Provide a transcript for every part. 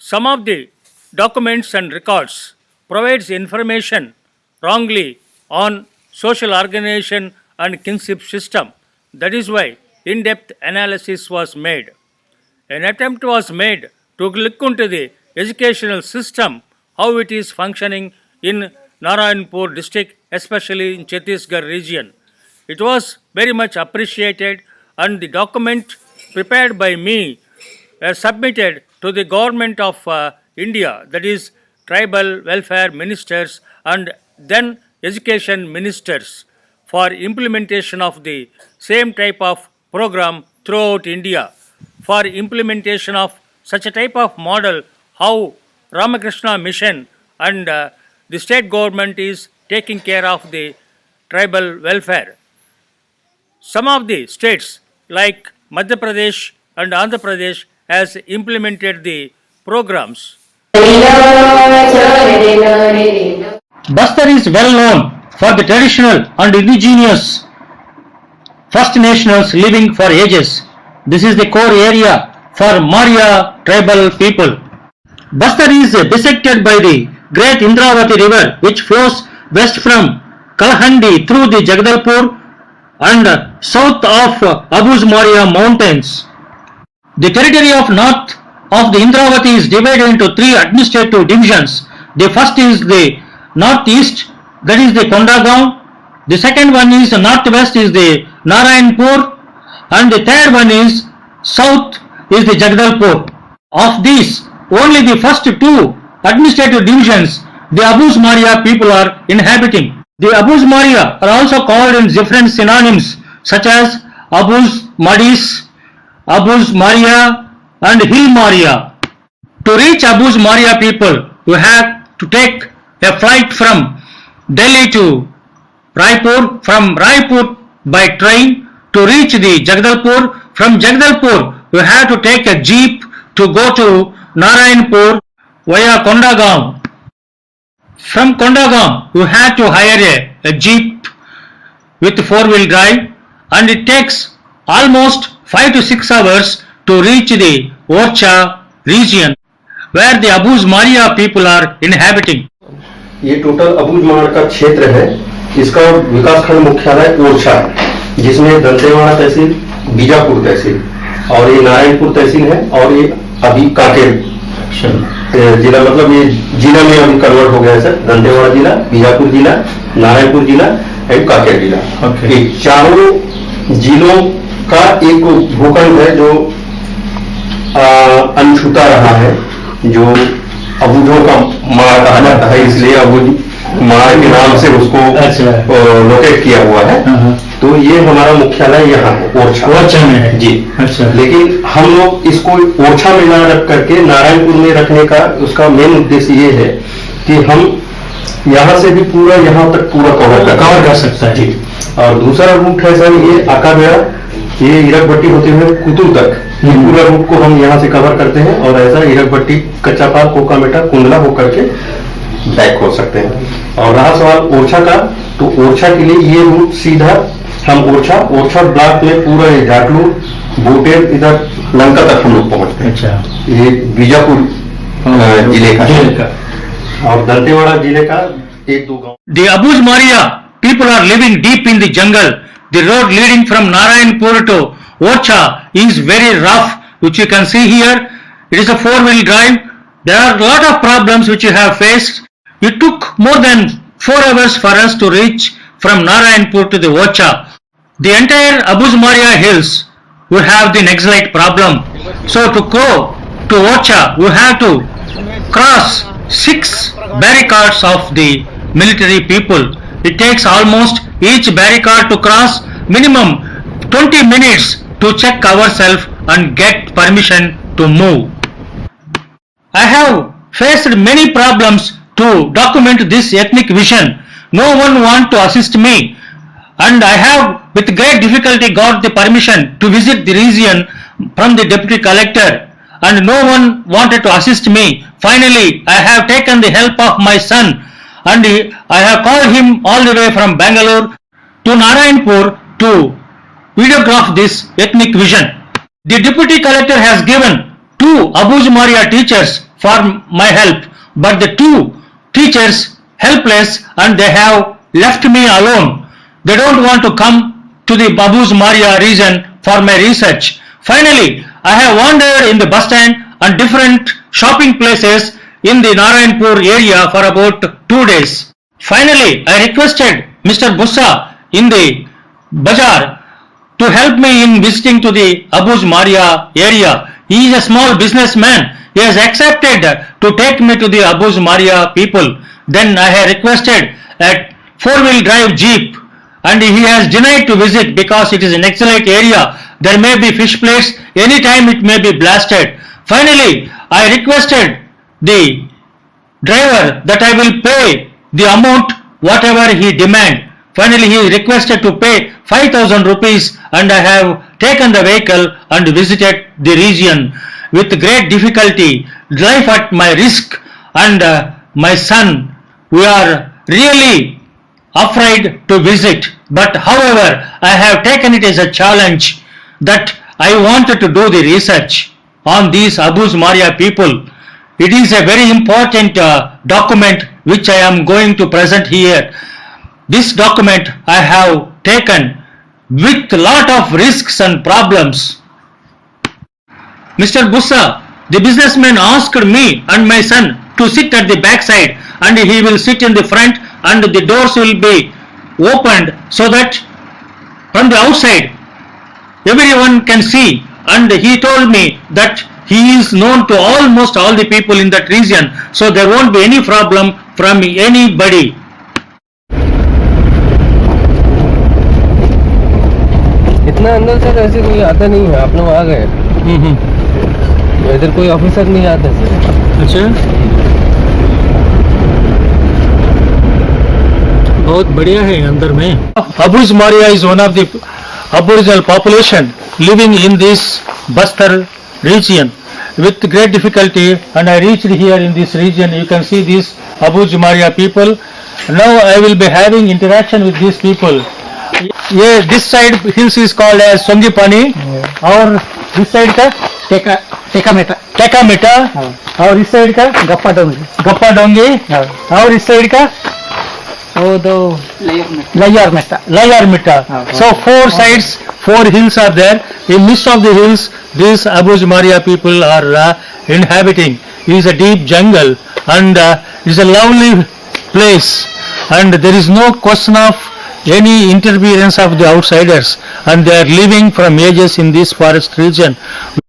Some of the documents and records provides information wrongly on social organization and kinship system. That is why in-depth analysis was made. An attempt was made to look into the educational system, how it is functioning in Narayanpur district, especially in Chhattisgarh region. It was very much appreciated, and the document prepared by me submitted to the government of India, that is tribal welfare ministers and then education ministers, for implementation of the same type of program throughout India. For implementation of such a type of model, how Ramakrishna Mission and the state government is taking care of the tribal welfare. Some of the states like Madhya Pradesh and Andhra Pradesh has implemented the programs. Bastar is well known for the traditional and indigenous First Nationals living for ages. This is the core area for Maurya tribal people. Bastar is bisected by the great Indravati river, which flows west from Kalahandi through the Jagdalpur and south of Abuz Maurya mountains. The territory of north of the Indravati is divided into three administrative divisions. The first is the northeast, that is the Kondagaon. The second one is northwest, is the Narayanpur, and the third one is south, is the Jagdalpur. Of these, only the first two administrative divisions the Abuz Maurya people are inhabiting. The Abuz Maurya are also called in different synonyms such as Abuz Madis, Abuz Maurya and Hill Maurya. To reach Abuz Maurya people, you have to take a flight from Delhi to Raipur, from Raipur by train to reach the Jagdalpur. From Jagdalpur, you have to take a jeep to go to Narayanpur via Kondagaon. From Kondagaon, you have to hire a jeep with 4-wheel drive, and it takes almost 5 to 6 hours to reach the Orcha region where the Abuz Maurya people are inhabiting. ये total अबूझ माड़ का क्षेत्र है। इसका विकासखंड मुख्यालय ओरछा है, जिसमें दंतेवाड़ा तहसील, बीजापुर तहसील और ये नारायणपुर तहसील है, और ये अभी कांकेर जिला, मतलब ये जिला में अभी कन्वर्ट हो गया है सर। दंतेवाड़ा जिला, बीजापुर जिला, नारायणपुर जिला एंड कांकेर जिला। ये चारों जिलों का एक भूखंड है जो अनछूता रहा है, जो अबूझों का माड़ कहा जाता है, इसलिए अबूझ माड़ के नाम से उसको लोकेट किया हुआ है। तो ये हमारा मुख्यालय यहाँ है, ओरछा में है जी। अच्छा। लेकिन हम लोग इसको ओरछा में ना रख करके नारायणपुर में रखने का उसका मेन उद्देश्य ये है कि हम यहाँ से भी पूरा यहाँ तक पूरा कवर कर सकता है जी। और दूसरा रूट है सर ये आकाबेड़ा, ये इरकभट्टी होते हुए कुतुल तक, ये पूरा रूट को हम यहाँ से कवर करते हैं, और ऐसा इरकभट्टी, कच्चापाल, कोकामेटा, कुंडला होकर के बैक हो सकते हैं। और रहा सवाल ओरछा का, तो ओरछा के लिए ये रूट सीधा हम ओरछा ब्लॉक में पूरा झाटलू, बोटेर, इधर लंका तक हम लोग पहुंचते हैं। अच्छा। ये बीजापुर जिले का है, और दंतेवाड़ा जिले का 1-2 गांव। The Abuz Maurya people are living deep in the jungle. The road leading from Narayanpur to Orcha is very rough, which you can see here. It is a 4-wheel drive. There are a lot of problems which you have faced. It took more than 4 hours for us to reach from Narayanpur to the Orcha. The entire Abuz Maurya hills will have the Naxalite problem. So to go to Orcha, you have to cross 6 barricades of the military people. It takes almost each barricade to cross minimum 20 minutes to check ourselves and get permission to move. I have faced many problems to document this ethnic vision. No one want to assist me, and I have with great difficulty got the permission to visit the region from the deputy collector, and no one wanted to assist me. Finally, I have taken the help of my son, and I have called him all the way from Bangalore to Narayanpur to videograph this ethnic vision. The deputy collector has given 2 Abu Maria teachers for my help, but the 2 teachers helpless and they have left me alone. They don't want to come to the Abu Maria region for my research. Finally, I have wandered in the bus stand and different shopping places in the Narayanpur area for about 2 days. Finally, I requested Mr. Bussa in the bazaar to help me in visiting to the Abu Maria area. He is a small businessman. He has accepted to take me to the Abu Maria people. Then I have requested a 4-wheel drive jeep, and he has denied to visit because it is an excellent area. There may be fish plates, anytime it may be blasted. Finally, I requested the driver that I will pay the amount whatever he demand. Finally, he requested to pay 5,000 rupees, and I have taken the vehicle and visited the region with great difficulty, life at my risk, and my son. We are really afraid to visit, but however, I have taken it as a challenge that I wanted to do the research on these Abu Maria people. It is a very important document which I am going to present here. This document I have taken with lot of risks and problems. Mr. Bussa, the businessman asked me and my son to sit at the back side, and he will sit in the front, and the doors will be opened so that from the outside everyone can see, and he told me that he is known to almost all the people in that region, so there won't be any problem from anybody. इतना अंदर से ऐसे कोई आता नहीं है, आप लोग आ गए इधर कोई ऑफिसर नहीं आता सर। अच्छा, बहुत बढ़िया है अंदर में। Abu Maria is one of the aboriginal population living in this Bastar region with great difficulty, and I reached here in this region. You can see these Abu Maria people. Now I will be having interaction with these people. ये this side hills is called as Songipani, और this side का टेका Meta, और इस side का गप्पा डोंगी, और इस साइड का वो दो Layar Metta. So 4 sides, 4 hills are there. In midst of the hills, these Abu Maria people are inhabiting. It is a deep jungle, and it is a lovely place, and there is no question of any interference of the outsiders, and they are living from ages in this forest region.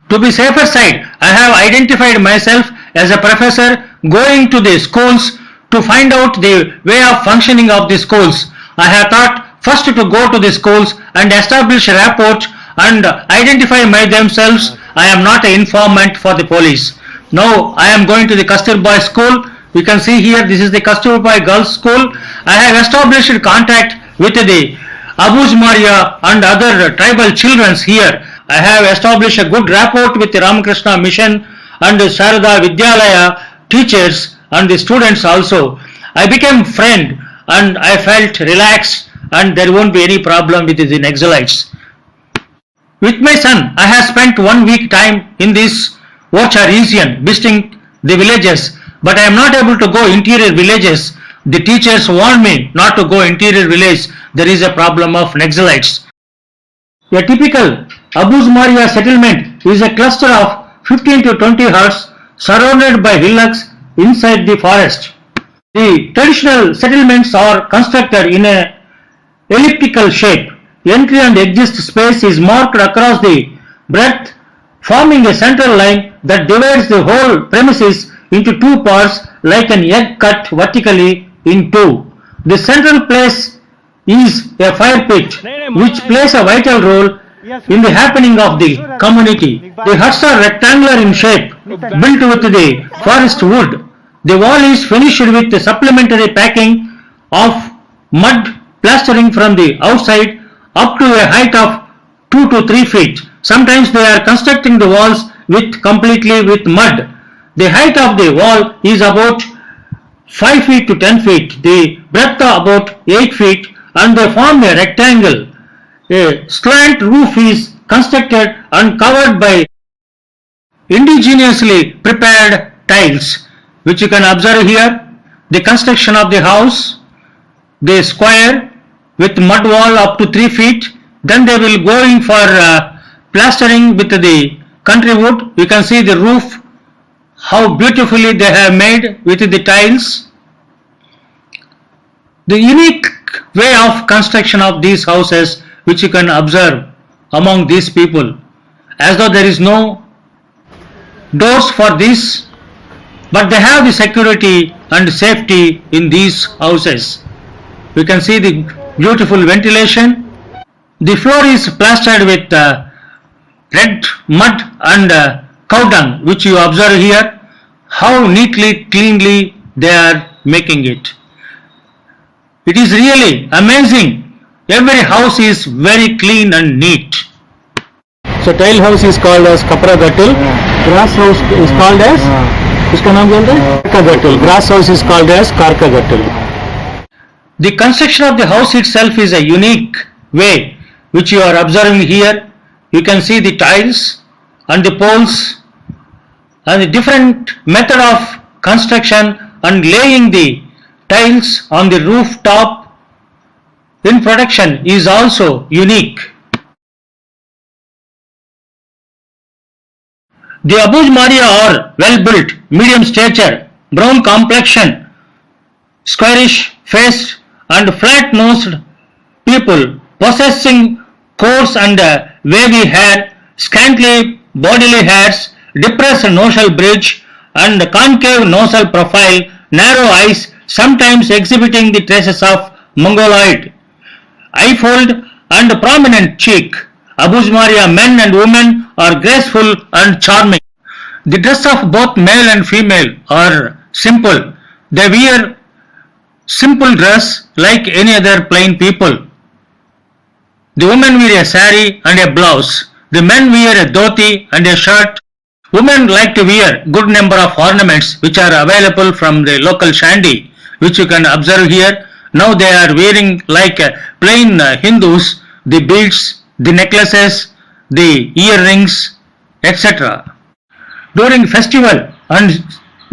To be safer side, I have identified myself as a professor going to the schools to find out the way of functioning of the schools. I have thought first to go to the schools and establish a rapport and identify themselves. I am not an informant for the police. Now I am going to the Kasturba school. You can see here, this is the Kasturba girls school. I have established contact with the Abu Maria and other tribal children here. I have established a good rapport with the Ramakrishna Mission and the Sarada Vidyalaya teachers and the students also. I became friend, and I felt relaxed, and there won't be any problem with the Naxalites. With my son, I have spent 1 week time in this Orcha region visiting the villages, but I am not able to go interior villages. The teachers warned me not to go interior village. There is a problem of Naxalites. A typical Abu Maria settlement is a cluster of 15 to 20 huts surrounded by hillocks inside the forest. The traditional settlements are constructed in a elliptical shape. Entry and exit space is marked across the breadth, forming a central line that divides the whole premises into 2 parts like an egg cut vertically in two. The central place is a fire pit which plays a vital role in the happening of the community. The huts are rectangular in shape, built with the forest wood. The wall is finished with a supplementary packing of mud plastering from the outside up to a height of 2 to 3 feet. Sometimes they are constructing the walls completely with mud. The height of the wall is about 5 feet to 10 feet, the breadth about 8 feet, and they form a rectangle. A slant roof is constructed and covered by indigenously prepared tiles, which you can observe here. The construction of the house, the square with mud wall up to 3 feet, then they will go in for plastering with the country wood. You can see the roof, how beautifully they have made with the tiles. The unique way of construction of these houses which you can observe among these people, as though there is no doors for this, but they have the security and safety in these houses. You can see the beautiful ventilation. The floor is plastered with red mud and cow dung, which you observe here, how neatly, cleanly they are making it. It is really amazing. Every house is very clean and neat. So tile house is called as kapra gattal. Grass house is called as इसका नाम क्या है? Karka gattal. Grass house is called as karka gattal. The construction of the house itself is a unique way which you are observing here. You can see the tiles and the poles and the different method of construction and laying the tiles on the rooftop in production is also unique. The Abuj Maria are well built, medium stature, brown complexion, squarish face and flat nosed people possessing coarse and wavy hair, scantily bodily hairs, depressed nasal bridge and concave nasal profile, narrow eyes, sometimes exhibiting the traces of mongoloid, eye fold and prominent cheek. Abuj Maria men and women are graceful and charming. The dress of both male and female are simple. They wear simple dress like any other plain people. The women wear a sari and a blouse. The men wear a dhoti and a shirt. Women like to wear good number of ornaments which are available from the local shandy, which you can observe here. Now they are wearing like plain Hindus, the beads, the necklaces, the earrings, etc. During festival and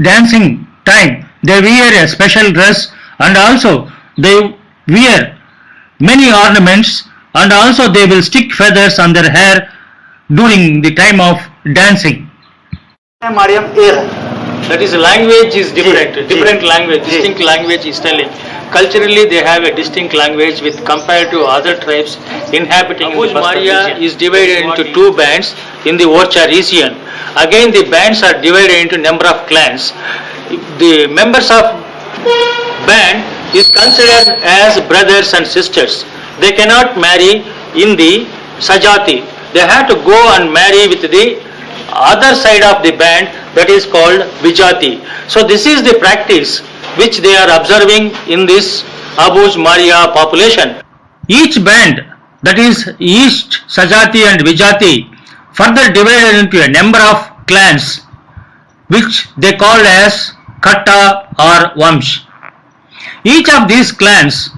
dancing time, they wear a special dress and also they wear many ornaments and also they will stick feathers on their hair during the time of dancing. That is, language is different language, distinct language is telling. Culturally, they have a distinct language with compared to other tribes inhabiting Abuj Maria is divided into two bands in the Orcha region. Again, the bands are divided into number of clans. The members of band is considered as brothers and sisters. They cannot marry in the Sajati. They have to go and marry with the other side of the band, that is called Vijati. So this is the practice which they are observing in this Abuj Maria population. Each band, that is East, Sajati and Vijati, further divided into a number of clans which they call as Katta or Vamsh. Each of these clans,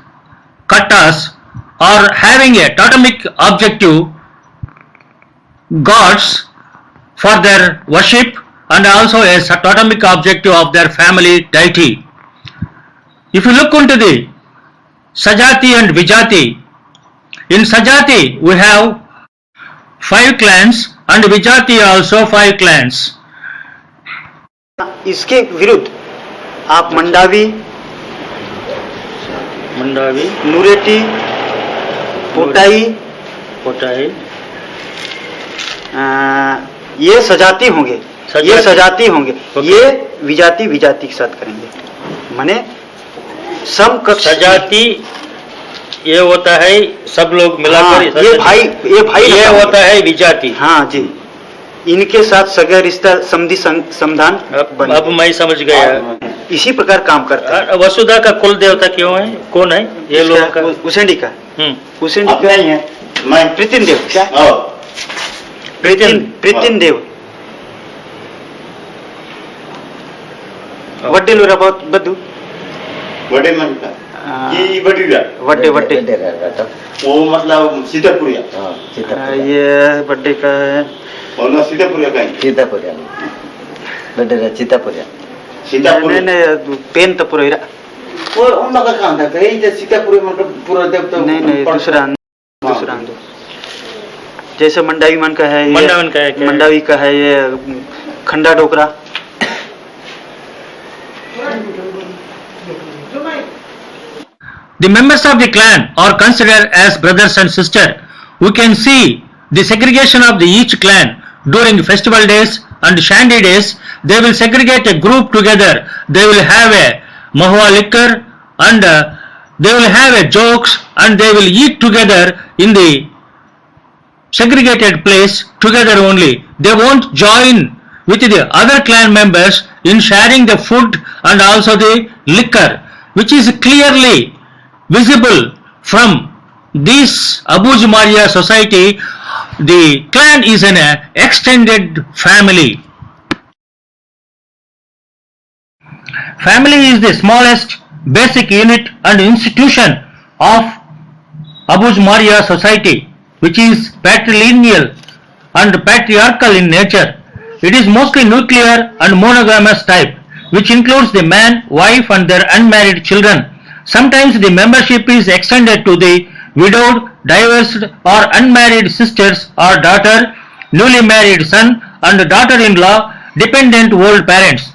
Kattas, are having a totemic objective gods for their worship and also a totemic objective of their family deity. If you look into the Sajati and Vijati, in Sajati we have 5 clans and Vijati also 5 clans. इसके विरुद्ध आप मंडावी, नूरेटी, पोटाई, ये सजाती होंगे, ये विजाति विजाति के साथ करेंगे, माने समकक्ष। सजाति ये होता है सब लोग मिलाकर, हाँ, ये भाई ये लगा होता है विजाति। हाँ जी, इनके साथ सगा रिश्ता समधि समाधान अब मैं समझ गया। इसी प्रकार काम करता है। वसुधा का कुल देवता क्यों है, कौन है ये लोगों का? उसेंडी का, उसेंडी अपना ही है। मैं प्रीतिन देव, क्या प्रीतिन देव वड्डे लोरा बहुत बद्दू बड़े मन का हाँ। ये बड़ीरा वड्डे वो मतलब सीतापुरिया ये बड्डे का है और ना सीतापुरिया का है। सीतापुरिया सीतापुर नहीं पेन तो पूरा वो उन लोग कहाँ था कहीं सीतापुरी मतलब पूरा देवता नहीं दूसरा जैसे मंडावी मन का है, मंडावी का है ये खंडा डोकरा। The members of the clan are considered as brothers and sisters. We can see the segregation of the each clan during festival days and shandy days. They will segregate a group together. They will have a mahua liquor and they will have a jokes and they will eat together in the segregated place together only. They won't join with the other clan members in sharing the food and also the liquor, which is clearly visible from this Abu Jumaria society. The clan is an extended family. Family is the smallest basic unit and institution of Abu Jumaria society, which is patrilineal and patriarchal in nature. It is mostly nuclear and monogamous type, which includes the man, wife and their unmarried children. Sometimes the membership is extended to the widowed, divorced or unmarried sisters or daughter, newly married son and daughter-in-law, dependent old parents.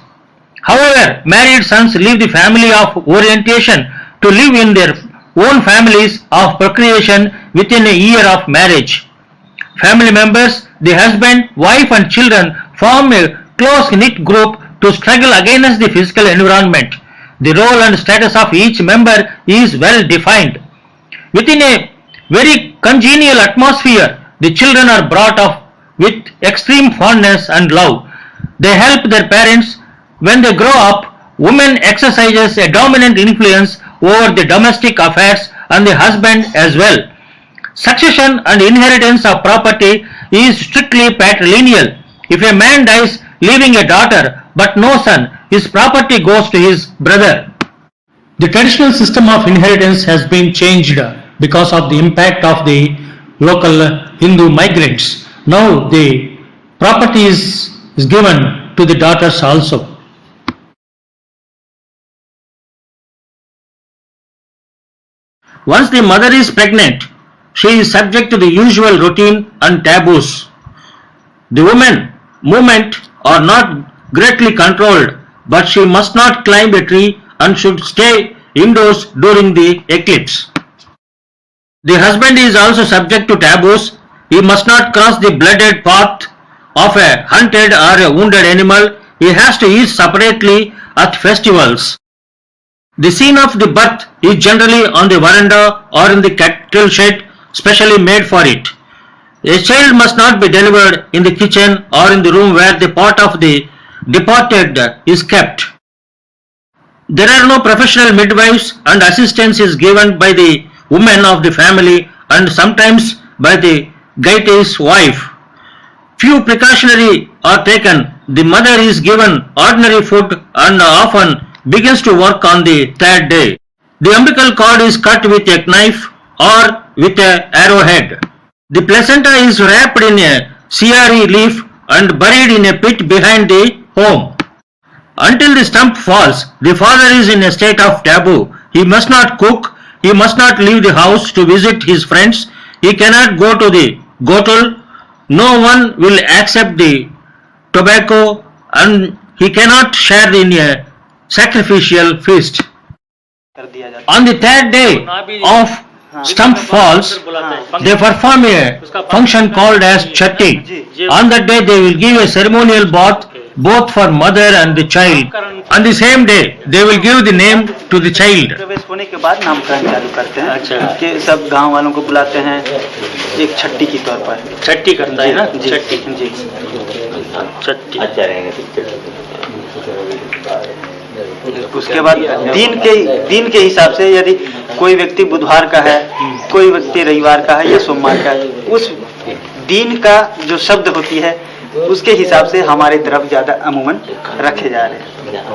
However, married sons leave the family of orientation to live in their own families of procreation within a year of marriage. Family members, the husband, wife and children form a close-knit group to struggle against the physical environment. The role and status of each member is well defined. Within a very congenial atmosphere, the children are brought up with extreme fondness and love. They help their parents. When they grow up, women exercises a dominant influence over the domestic affairs and the husband as well. Succession and inheritance of property is strictly patrilineal. If a man dies leaving a daughter but no son, his property goes to his brother. The traditional system of inheritance has been changed because of the impact of the local Hindu migrants. Now the property is given to the daughters also. Once the mother is pregnant, she is subject to the usual routine and taboos. The woman movement are not greatly controlled, but she must not climb a tree and should stay indoors during the eclipse. The husband is also subject to taboos. He must not cross the blooded path of a hunted or a wounded animal. He has to eat separately at festivals. The scene of the birth is generally on the veranda or in the cattle shed specially made for it. A child must not be delivered in the kitchen or in the room where the pot of the departed is kept. There are no professional midwives and assistance is given by the women of the family and sometimes by the gaite's wife. Few precautionary are taken. The mother is given ordinary food and often begins to work on the third day. The umbilical cord is cut with a knife or with an arrowhead. The placenta is wrapped in a CRE leaf and buried in a pit behind the home. Until the stump falls, the father is in a state of taboo. He must not cook, he must not leave the house to visit his friends, he cannot go to the gotul, no one will accept the tobacco and he cannot share in a sacrificial feast. On the third day of stump falls, they perform a function called as chatti. On that day they will give a ceremonial bath both for mother and the child. On the same day, they will give the name to the child. प्रवेश होने के बाद नामकरण चालू करते हैं। अच्छा। कि सब गांव वालों को बुलाते हैं एक छट्टी की तौर पर। छठी करता है ना, जी छठी जी। छठी। उसके बाद दिन के हिसाब से यदि कोई व्यक्ति बुधवार का है, कोई व्यक्ति रविवार का है या सोमवार का है, उस दिन का जो शब्द होती है उसके हिसाब से हमारे तरफ ज्यादा अमूमन रखे जा रहे हैं।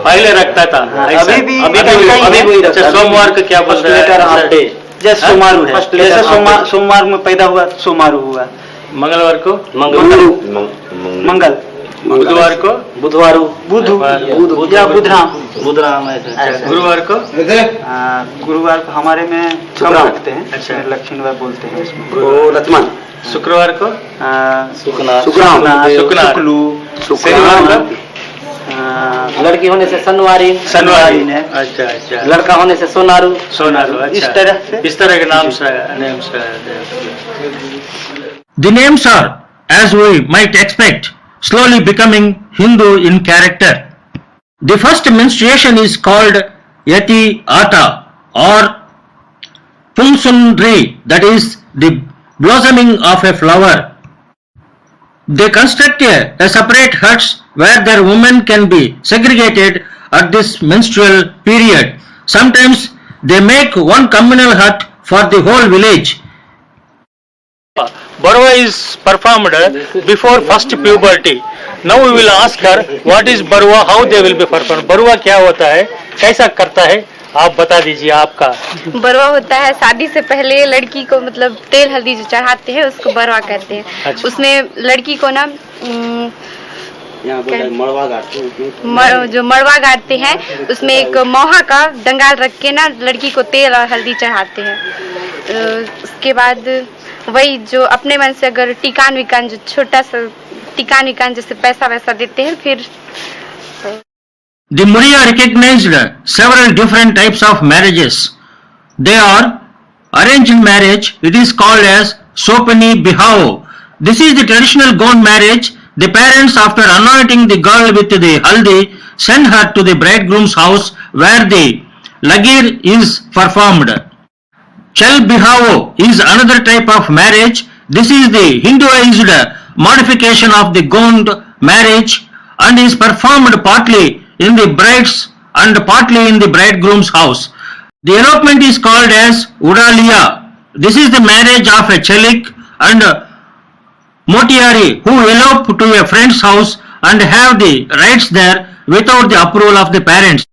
पहले रखता था, अभी भी अच्छा, सोमवार का क्या बोलते हैं? जैसे सोमवार है, जैसे सोमवार में पैदा हुआ सोमवार हुआ, मंगलवार को मंगल, बुधवार को बुधवार, बुध या बुधराम ऐसे। गुरुवार को गुरुवार को हमारे में कम रखते हैं। अच्छा। लक्ष्मीवार बोलते हैं इसमें। शुक्रवार को शुक्राम, शुक्लू, शनिवार को लड़की होने से सनवारी ने, अच्छा अच्छा, लड़का होने से सोनारू सोनारू। अच्छा, इस तरह के नाम से The names are, as we might expect, slowly becoming Hindu in character. The first menstruation is called Yati Ata or Pungsundri, that is the blossoming of a flower. They construct a separate huts where their women can be segregated at this menstrual period. Sometimes they make one communal hut for the whole village. Barwa is performed before first puberty. Now we will ask her what is Barwa, how they will be performed. Barwa क्या होता है, कैसा करता है, आप बता दीजिए आपका। बरवा होता है शादी से पहले लड़की को मतलब तेल हल्दी जो चढ़ाते हैं उसको बरवा कहते हैं। अच्छा। उसमें लड़की को ना जो मड़वा गाड़ते हैं उसमें एक मोहा का डंगाल रख के ना लड़की को तेल और हल्दी चढ़ाते हैं। उसके बाद वही जो अपने मन से अगर टिकान विकान जो छोटा सा टिकान विकान जैसे पैसा वैसा देते हैं फिर। The Murya recognized several different types of marriages. They are arranged marriage, it is called as Sopani Bihao. This is the traditional Gond marriage. The parents, after anointing the girl with the haldi, send her to the bridegroom's house where the lagir is performed. Chal Bihao is another type of marriage. This is the Hinduized modification of the Gond marriage and is performed partly in the bride's and partly in the bridegroom's house. The elopement is called as Udaliya. This is the marriage of a Chalik and Motiari who elope to a friend's house and have the rights there without the approval of the parents.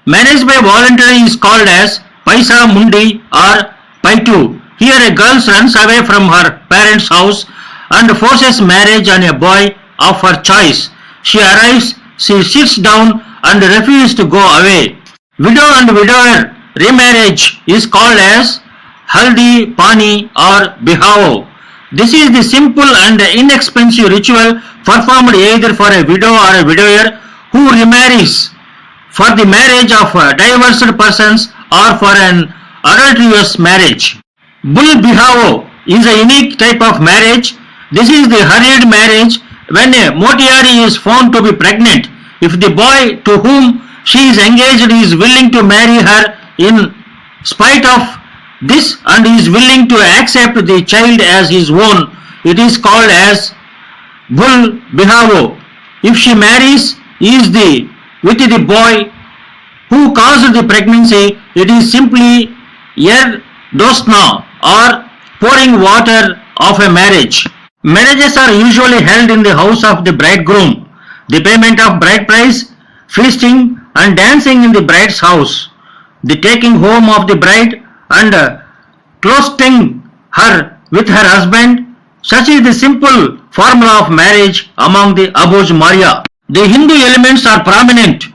Marriage by voluntary is called as Paisa Mundi or Paitu. Here a girl runs away from her parents' house and forces marriage on a boy of her choice. She arrives, she sits down and refuses to go away. Widow and widower remarriage is called as Haldi, Pani or Bihao. This is the simple and inexpensive ritual performed either for a widow or a widower who remarries for the marriage of divorced persons or for an adulterous marriage. Bull Bihao is a unique type of marriage. This is the hurried marriage when a motiari is found to be pregnant. If the boy to whom she is engaged is willing to marry her in spite of this and is willing to accept the child as his own, it is called as Bull Bihavo. If she marries with the boy who caused the pregnancy, it is simply Yer Dosna or pouring water of a marriage. Marriages are usually held in the house of the bridegroom. The payment of bride price, feasting and dancing in the bride's house, the taking home of the bride and closeting her with her husband, such is the simple formula of marriage among the Aboj Maria. The Hindu elements are prominent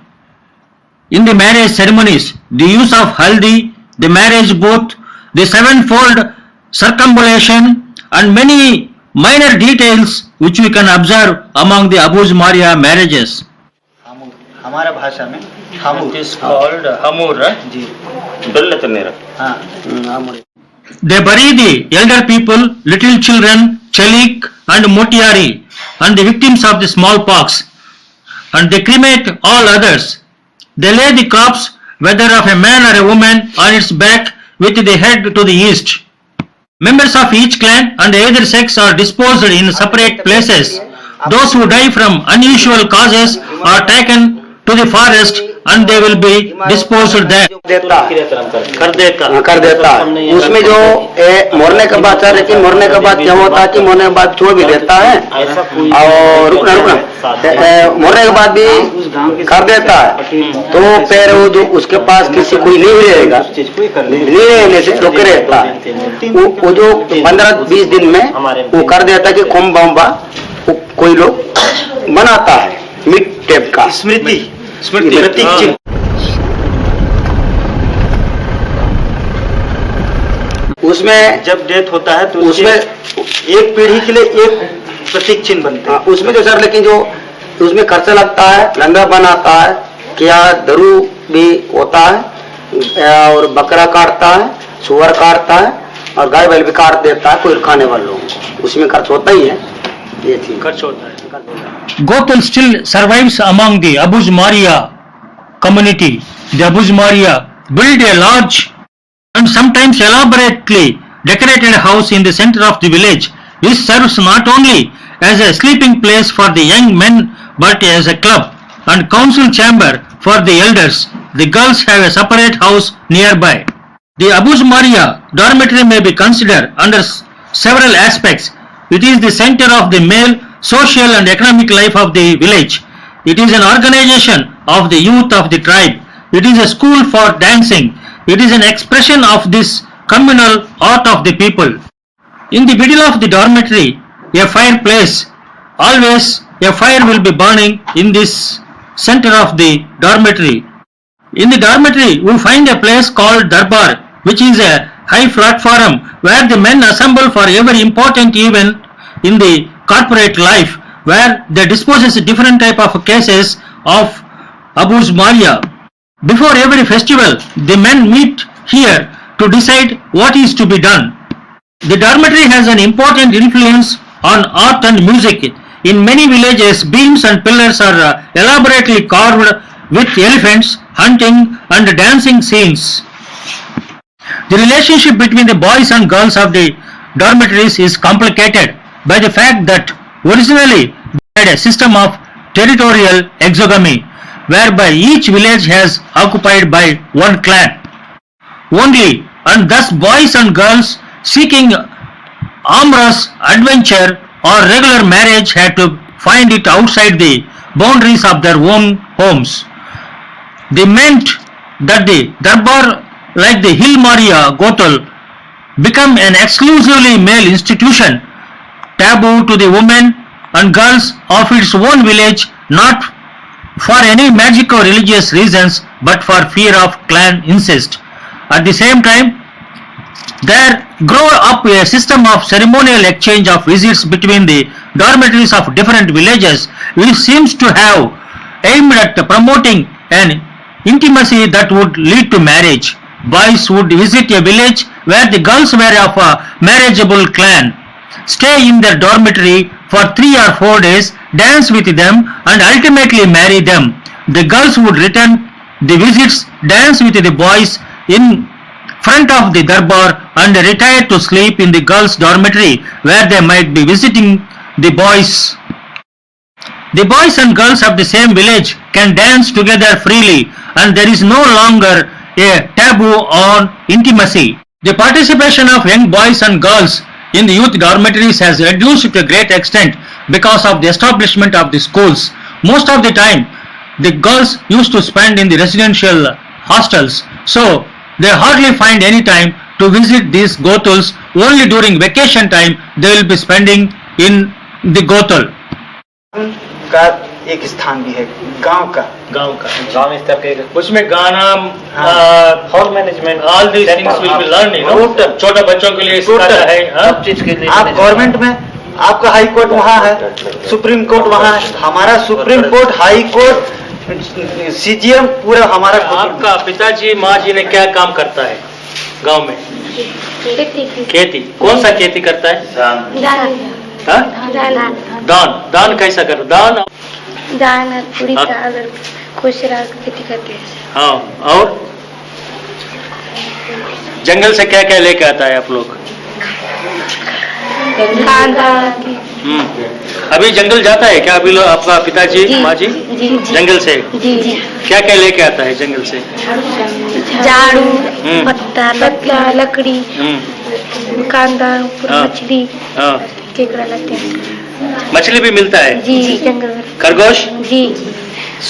in the marriage ceremonies. The use of haldi, the marriage booth, the sevenfold circumambulation and many minor details which we can observe among the Abuz Maria marriages. हमारा भाषा में हमूर It is called Hamur. जी। हाँ They bury the elder people, little children, Chalik and Motiari and the victims of the smallpox and they cremate all others. They lay the corpse, whether of a man or a woman, on its back with the head to the east. Members of each clan and either sex are disposed in separate places. Those who die from unusual causes are taken to the forest and they will be disposed there. कर देता है उसमें जो मरने के बाद sir, लेकिन मरने के बाद क्या होता है कि मरने के बाद छोड़ भी देता है और रुकना मरने के बाद भी कर देता है, तो फिर वो जो उसके पास किसी कोई नहीं रहेगा, नहीं रहने से रोके रहता है। वो जो 15-20 दिन में वो कर देता है कि कुंभ बम्बा कोई लोग बनाता है मिट टेप का स्मृति प्रतीक चिन्ह। उसमें जब डेथ होता है तो उसमें एक पीढ़ी के लिए एक प्रतीक चिन्ह बनता है। उसमें जो सर, लेकिन जो उसमें खर्चा लगता है, लंगर बनाता है, क्या दरू भी होता है और बकरा काटता है, सुअर काटता है और गाय बैल भी काट देता है कोई खाने वाले लोगों को, उसमें खर्च होता ही है, ये चीज खर्च होता है। Gothel still survives among the Abuz Maria community. The Abuz Maria build a large and sometimes elaborately decorated house in the center of the village. This serves not only as a sleeping place for the young men but as a club and council chamber for the elders. The girls have a separate house nearby. The Abuz Maria dormitory may be considered under several aspects. It is the center of the male social and economic life of the village. It is an organization of the youth of the tribe. It is a school for dancing. It is an expression of this communal art of the people. In the middle of the dormitory, a fireplace. Always a fire will be burning in this center of the dormitory. In the dormitory, we find a place called Darbar, which is a high platform where the men assemble for every important event in the corporate life, where they dispose different type of cases of Abuz Maria. Before every festival, the men meet here to decide what is to be done. The dormitory has an important influence on art and music. In many villages, beams and pillars are elaborately carved with elephants, hunting and dancing scenes. The relationship between the boys and girls of the dormitories is complicated by the fact that originally they had a system of territorial exogamy, whereby each village has occupied by one clan only, and thus boys and girls seeking amorous adventure or regular marriage had to find it outside the boundaries of their own homes. They meant that the Darbar, like the Hill Maria Gothel, become an exclusively male institution, taboo to the women and girls of its own village, not for any magic or religious reasons but for fear of clan incest. At the same time, there grew up a system of ceremonial exchange of visits between the dormitories of different villages, which seems to have aimed at promoting an intimacy that would lead to marriage. Boys would visit a village where the girls were of a marriageable clan, stay in their dormitory for 3 or 4 days, dance with them and ultimately marry them. The girls would return the visits, dance with the boys in front of the Darbar and retire to sleep in the girls' dormitory where they might be visiting the boys. The boys and girls of the same village can dance together freely and there is no longer a taboo on intimacy. The participation of young boys and girls in the youth dormitories has reduced to a great extent because of the establishment of the schools. Most of the time, the girls used to spend in the residential hostels, so they hardly find any time to visit these Gothels. Only during vacation time they will be spending in the Gothel. का एक स्थान भी है गांव स्तर के, उसमें गाना hall management all these things will be learn, you know, छोटे बच्चों के लिए सिखाता है सब चीज के लिए। आप गवर्नमेंट में, आपका हाई कोर्ट वहाँ है, सुप्रीम कोर्ट वहाँ है, हमारा supreme court, high court, CGM पूरा हमारा। आपका पिताजी माँ जी ने क्या काम करता है गांव में? खेती। कौन सा खेती करता है? दान। दान कैसा कर? दान दाना पूरी हाँ। चावल खुशरा की खेती करते हैं। हाँ, और जंगल से क्या क्या लेके आता है आप लोग? कांदा अभी जंगल जाता है क्या? अभी लोग आपका पिताजी जी, माँ जी जी, जी। जंगल से जी जी क्या क्या लेके आता है जंगल से? झाड़ू हम्म। पत्ता लकड़ी कांदा हाँ। मछली हाँ, केकड़ा लगते हैं। मछली भी मिलता है, जी जंगल में। खरगोश, जी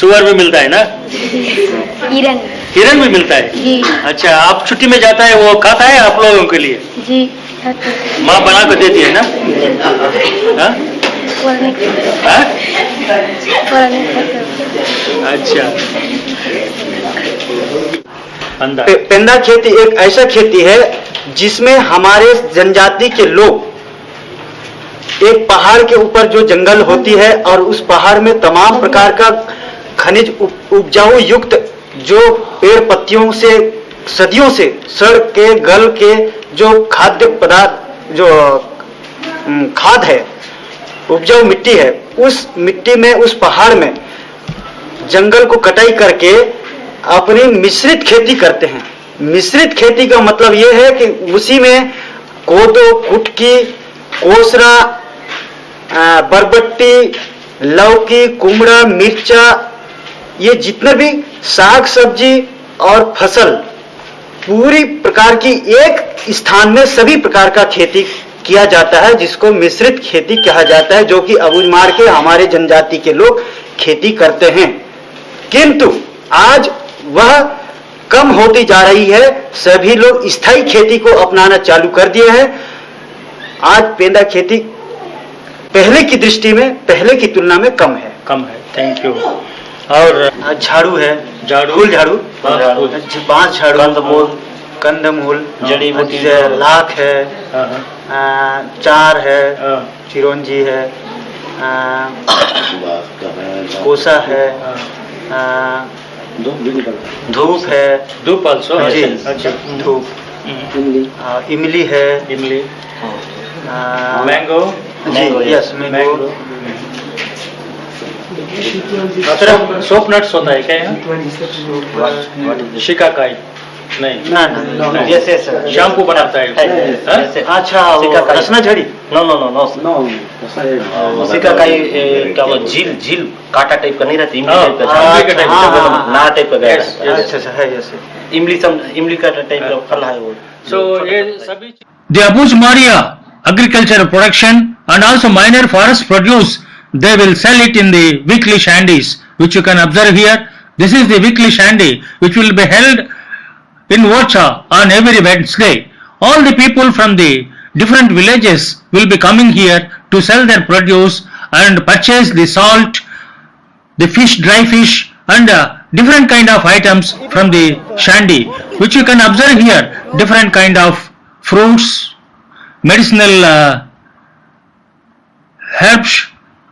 सुअर भी मिलता है ना, हिरन हिरन भी मिलता है। जी अच्छा, आप छुट्टी में जाता है वो खाता है आप लोगों के लिए? जी माँ बना कर देती है ना? हाँ? हाँ? अच्छा, अंदर पेंदा खेती एक ऐसा खेती है जिसमें हमारे जनजाति के लोग एक पहाड़ के ऊपर जो जंगल होती है और उस पहाड़ में तमाम प्रकार का खनिज उपजाऊ युक्त जो पेड़ पत्तियों से सदियों से सड़ के गल के जो खाद्य पदार्थ जो खाद है उपजाऊ मिट्टी है, उस मिट्टी में उस पहाड़ में जंगल को कटाई करके अपनी मिश्रित खेती करते हैं। मिश्रित खेती का मतलब यह है कि उसी में कोदो, कुटकी, कोसरा, बरबट्टी, लौकी, कुमड़ा, मिर्चा, ये जितने भी साग सब्जी और फसल पूरी प्रकार की एक स्थान में सभी प्रकार का खेती किया जाता है, जिसको मिश्रित खेती कहा जाता है, जो कि अबूझमाड़ के हमारे जनजाति के लोग खेती करते हैं। किंतु आज वह कम होती जा रही है, सभी लोग स्थायी खेती को अपनाना चालू कर दिए हैं। आज पेंदा खेती पहले की दृष्टि में पहले की तुलना में कम है। Thank you. और झाड़ू है, फूल झाड़ू, बांस झाड़ू, कंदमूल, जड़ी बूटी, लाख है, चार है, चिरौंजी है, कोसा है, धूप है, धूप आल्सो। जी, अच्छा, धूप, इमली है, इमली, मैंगो, यस मैंगो, सिर्फ सोप नट्स होता है क्या यहाँ? शिकाकाई नहीं, ना ना, यस यस, शैम्पू बनाता है। अच्छा, रसना झड़ी, सिकाकाई क्या वो झील कांटा टाइप का नहीं रहता, इमली हाँ, टाइप का, हाँ, इमली का टाइप हाँ, का, हाँ, नार टाइप का गया Yes, रहता है। अच्छा अच्छा है, यस इमली का टाइप का फल है वो। सो ये सभी The Abujmaria agricultural production and also minor forest produce, they will sell it in the weekly shandies, which you can observe here. This is the weekly shandy which will be held in Vocha on every Wednesday. All the people from the different villages will be coming here to sell their produce and purchase the salt, the fish, dry fish, and different kind of items from the shandy, which you can observe here. Different kind of fruits, medicinal herbs,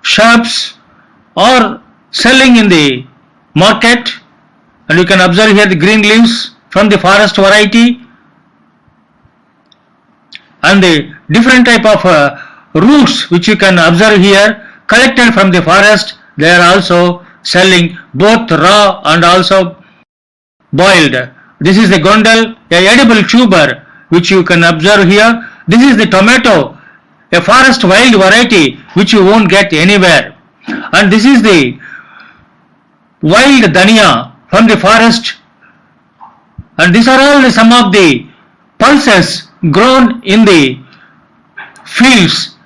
shrubs, or selling in the market, and you can observe here the green leaves from the forest variety and the different type of roots which you can observe here collected from the forest. They are also selling both raw and also boiled. This is the gondal, a edible tuber which you can observe here. This is the tomato, a forest wild variety which you won't get anywhere. And this is the wild dhania from the forest. And these are all some of the pulses grown in the fields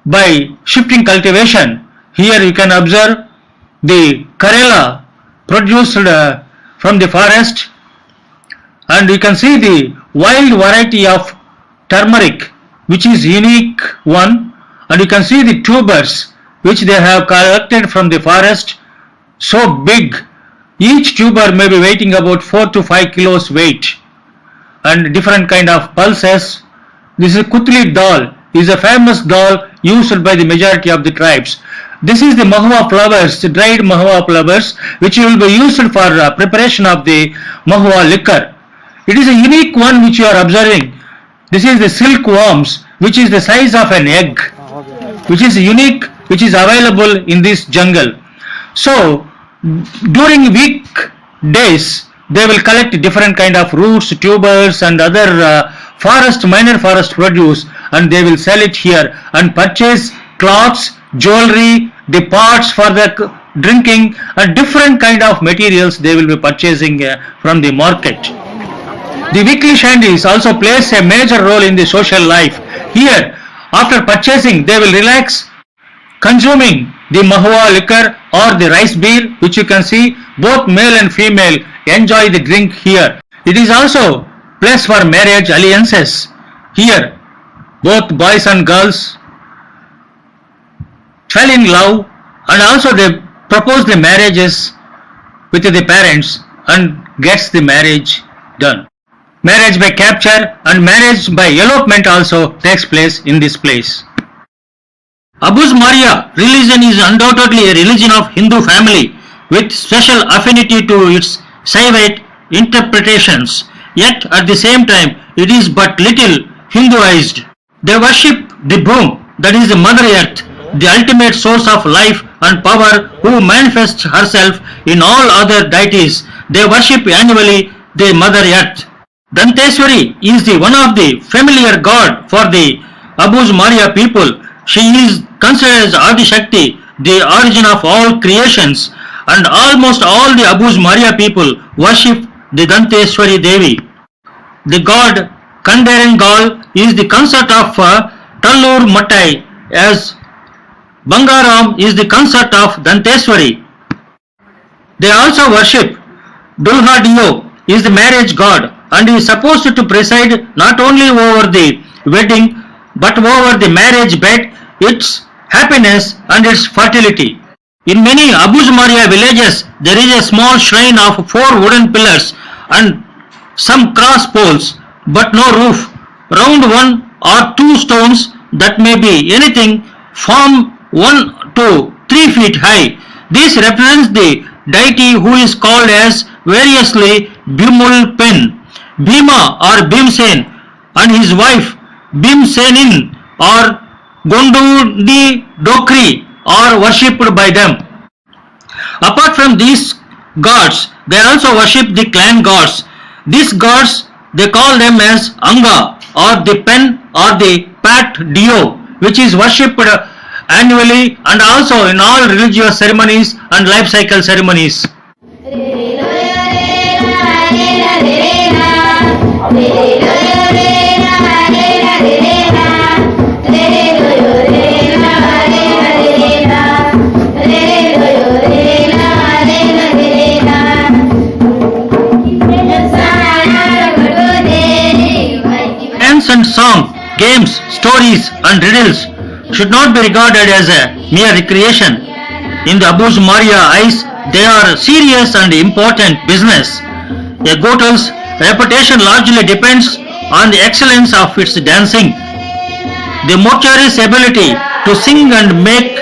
by shifting cultivation. Here you can observe the Karela produced from the forest, and you can see the wild variety of turmeric which is unique one, and you can see the tubers which they have collected from the forest, so big. Each tuber may be weighing about 4 to 5 kilos weight, and different kind of pulses. This is Kutli dal, is a famous dal used by the majority of the tribes. This is the mahua flowers, the dried mahua flowers, which will be used for preparation of the mahua liquor. It is a unique one which you are observing. This is the silkworms, which is the size of an egg, which is unique, which is available in this jungle. So during weekdays they will collect different kind of roots, tubers and other minor forest produce, and they will sell it here and purchase cloths, jewelry, the pots for the drinking, and different kind of materials they will be purchasing from the market. The weekly shandies also plays a major role in the social life. Here, after purchasing, they will relax consuming the mahua liquor or the rice beer, which you can see both male and female enjoy the drink here. It is also place for marriage alliances. Here, both boys and girls fell in love and also they propose the marriages with the parents and gets the marriage done. Marriage by capture and marriage by elopement also takes place in this place. Abuz Maria religion is undoubtedly a religion of Hindu family with special affinity to its Saivite interpretations, yet at the same time it is but little Hinduized. They worship the Bhum, that is the Mother Earth, the ultimate source of life and power who manifests herself in all other deities. They worship annually the Mother Earth. Danteswari is the one of the familiar god for the Abuz Maria people. She is considered as Adi Shakti, the origin of all creations, and almost all the Abuz Maria people worship the Danteswari Devi. The god Kandarangal is the consort of Tallur Mattai, as Bangaram is the consort of Danteswari. They also worship Dulha Dio, is the marriage god, and is supposed to preside not only over the wedding but over the marriage bed, its happiness and its fertility. In many Abuz Maria villages there is a small shrine of 4 wooden pillars and some cross poles, but no roof. Round 1 or 2 stones that may be anything form 1 to 3 feet high. This represents the deity who is called as variously Bhimul Pen, Bhima or Bhimsen, and his wife Bhimsenin or Gondudi Dokri are worshipped by them. Apart from these gods, they also worship the clan gods. These gods, they call them as Anga or the Pen or the Pat Dio, which is worshipped annually and also in all religious ceremonies and life cycle ceremonies. And song, games, stories and riddles should not be regarded as a mere recreation. In the Abuz Maria eyes, they are serious and important business. A goatl's reputation largely depends on the excellence of its dancing. The mortuary's ability to sing and make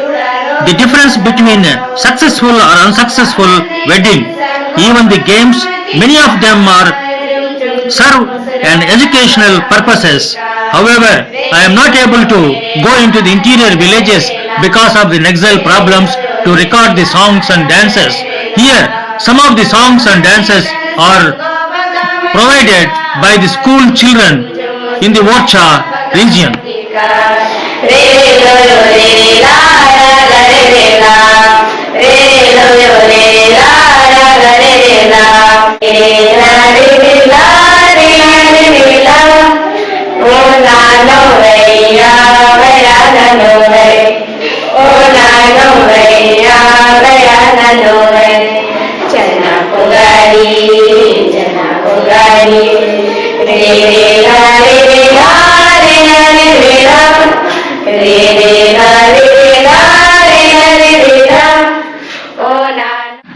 the difference between a successful or unsuccessful wedding. Even the games, many of them are serve an educational purposes. However, I am not able to go into the interior villages because of the Nexal problems to record the songs and dances. Here, some of the songs and dances are provided by the school children in the Orcha region.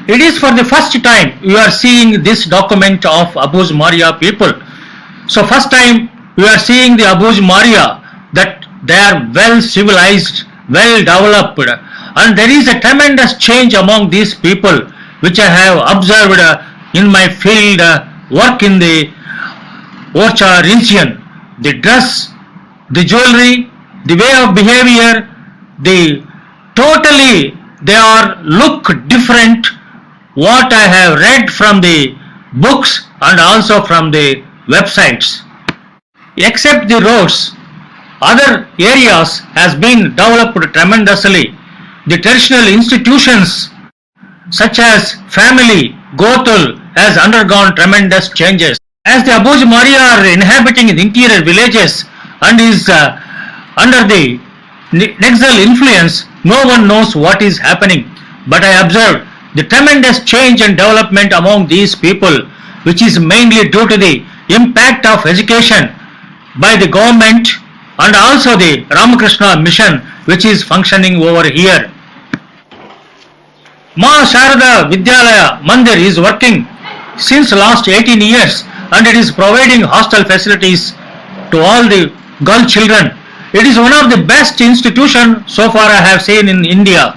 It is for the first time you are seeing this document of Abuz Maria people. So first time we are seeing the Abuz Maria, that they are well civilized, well developed, and there is a tremendous change among these people which I have observed in my field work in the Orcha region. The dress, the jewelry, the way of behavior, the totally they are look different what I have read from the books and also from the websites. Except the roads, other areas has been developed tremendously. The traditional institutions such as family, Gothul has undergone tremendous changes. As the Abuj Maria are inhabiting the interior villages and is under the Naxal influence, no one knows what is happening. But I observe the tremendous change and development among these people, which is mainly due to the impact of education by the government and also the Ramakrishna mission which is functioning over here. Ma Sharada Vidyalaya Mandir is working since last 18 years and it is providing hostel facilities to all the girl children. It is one of the best institutions so far I have seen in India,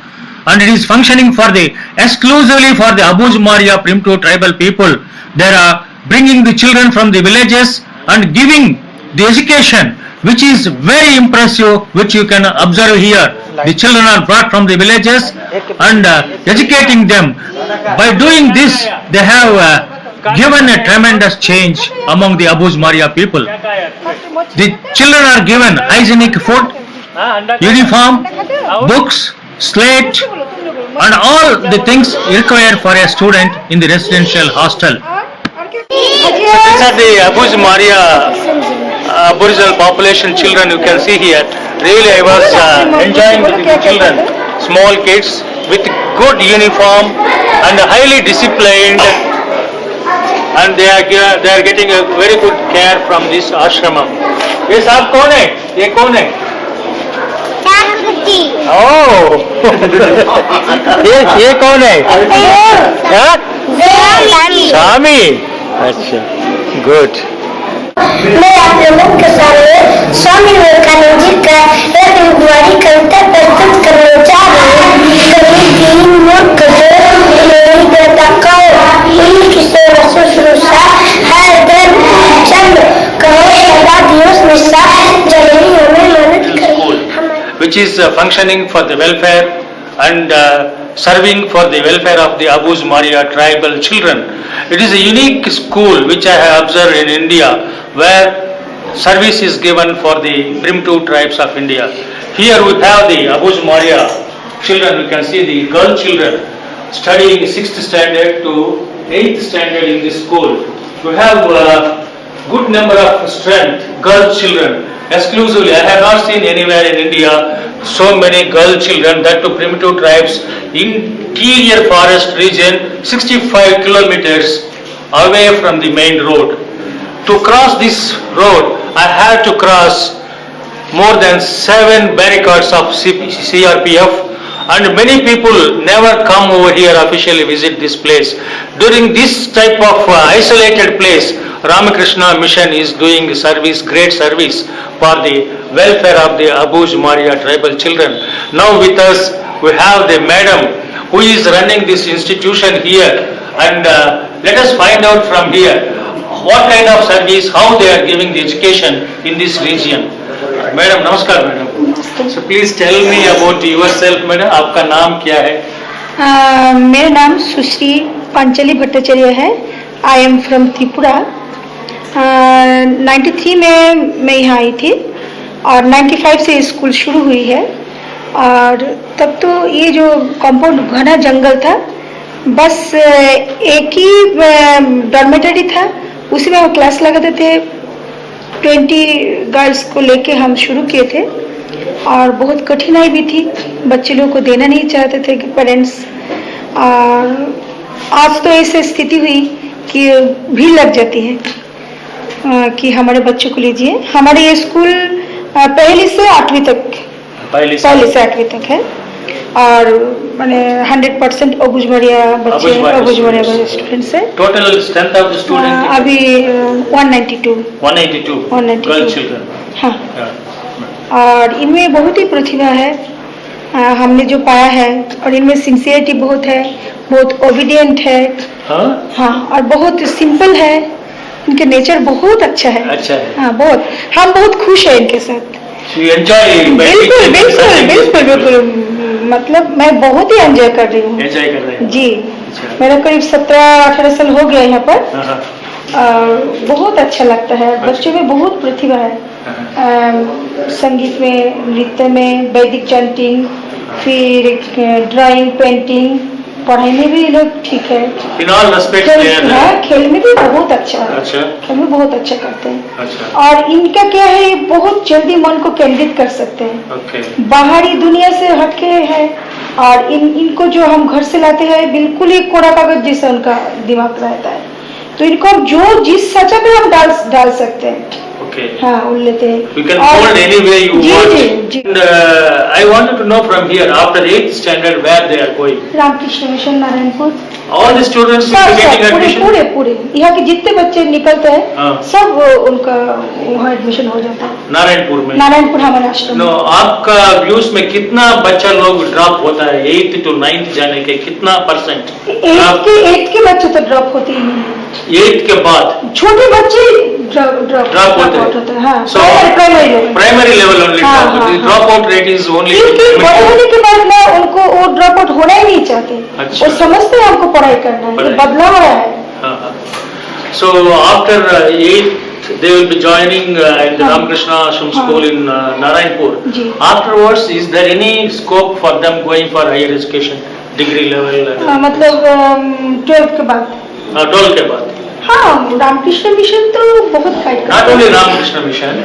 and it is functioning for the exclusively for the Abuj Maria primitive tribal people. They are bringing the children from the villages and giving the education which is very impressive, which you can observe here. The children are brought from the villages and educating them. By doing this, they have given a tremendous change among the Abuj Maria people. The children are given hygienic food, uniform, books, slate, and all the things required for a student in the residential hostel. These are the Abuj Maria Aboriginal population children you can see here. Really, I was enjoying with the children, small kids with good uniform and highly disciplined, and they are getting a very good care from this ashramam. ये साहब कौन है? ये कौन है? Oh, ये कौन है? हाँ? शामी. अच्छा, good. मैं आप लोगों के सामने स्वामी विवेकानंद जी का एक गुरुद्वारी कविता प्रस्तुत करने जा रहे हैं। कभी तीन मूर्ख जो मेरी बेटा को उन्हीं की सेवा शुश्रूषा हर दिन चंद कहो सदा दिवस निशा जननी हमें मदद करे। Which is functioning for the welfare and serving for the welfare of the Abuj Maria tribal children. It is a unique school which I have observed in India, where service is given for the primitive tribes of India. Here we have the Abuj Maria children. You can see the girl children studying 6th standard to 8th standard in this school. We have a good number of strength girl children. Exclusively, I have not seen anywhere in India so many girl children, that to primitive tribes, interior forest region, 65 kilometers away from the main road. To cross this road, I had to cross more than 7 barricades of CRPF, and many people never come over here officially visit this place. During this type of isolated place, Ramakrishna mission is doing service, great service for the welfare of the Abuj Maria tribal children. Now with us we have the madam who is running this institution here, and let us find out from here what kind of service, how they are giving the education in this region. Madam, namaskar madam. So please tell me about yourself madam. आपका नाम क्या है? मेरा नाम सुश्री पांचली भट्टाचार्य है। I am from Tripura. 93 में मैं यहाँ आई थी और 95 से स्कूल शुरू हुई है, और तब तो ये जो कंपाउंड घना जंगल था, बस एक ही डॉर्मेटरी था, उसी में हम क्लास लगाते थे। 20 गर्ल्स को लेके हम शुरू किए थे और बहुत कठिनाई भी थी, बच्चे लोग को देना नहीं चाहते थे कि पेरेंट्स। और आज तो ऐसी स्थिति हुई कि भीड़ लग जाती है कि हमारे बच्चों को लीजिए। हमारे ये स्कूल पहली से 8वीं तक, पहली से 8वीं तक है, और मैंने 100% अबुज मारिया बच्चे, अबुज मारिया स्टूडेंट्स है। Total strength of the student अभी 192 गर्ल चिल्ड्रन। हाँ, और इनमें बहुत ही प्रतिभा है, हमने जो पाया है, और इनमें सिंसियरिटी बहुत है, बहुत ओबीडियंट है। हाँ, और बहुत सिंपल है, इनके नेचर बहुत अच्छा है। हाँ, बहुत, हम बहुत खुश हैं इनके साथ। बिल्कुल बिल्कुल बिल्कुल बिल्कुल, मतलब मैं बहुत ही एंजॉय कर रही हूँ। एंजॉय कर रहे हैं? जी, अच्छा। मेरा करीब 17-18 साल हो गया यहाँ पर। हाँ, और बहुत अच्छा लगता है। बच्चों में बहुत प्रतिभा है, संगीत में, नृत्य में, वैदिक चैंटिंग, फिर ड्राइंग, पेंटिंग, पढ़ाई में भी ये लोग ठीक है। इन ऑल रेस्पेक्ट हाँ, खेल में भी बहुत अच्छा है। अच्छा। खेल में बहुत अच्छा करते हैं। अच्छा। और इनका क्या है, ये बहुत जल्दी मन को केंद्रित कर सकते हैं। ओके। बाहरी दुनिया से हटके है, और इनको जो हम घर से लाते हैं बिल्कुल ही कोरा कागज जैसा उनका दिमाग रहता है, तो इनको हम जो जिस सचा में हम डाल सकते हैं। Okay. हाँ, उन लेते हैं। You can hold any way you want. जी। And, I wanted to know from here, after 8th standard, where they are going. Ramakrishna mission Narayanpur. All the students will be getting admission. पूरे यहाँ के जितने बच्चे निकलते हैं, हाँ। सब उनका वहाँ एडमिशन हो जाता है। नारायणपुर में? नारायणपुर हमारे आश्रम में। आपका व्यूज में कितना बच्चा लोग ड्रॉप होता है 8th to 9th जाने के, कितना %? 8th के बच्चे तो ड्रॉप होते ही नहीं है। 8th के बाद छोटे बच्चे ड्रॉप होते हैं। हाँ, So, primary level only drop out rate is only. बड़े होने के बाद ना उनको वो ड्रॉप आउट होना ही नहीं चाहते। अच्छा। वो समझते हैं हमको पढ़ाई करना है, ये बदलाव आया है। So after 8th they will be joining in the Ramakrishna Ashram school in Narayanpur. Ji. Afterwards, is there any scope for them going for higher education, degree level? मतलब 12th के बाद। 12 के बाद? हाँ, रामकृष्ण मिशन तो बहुत guide Not only Ramakrishna Mission,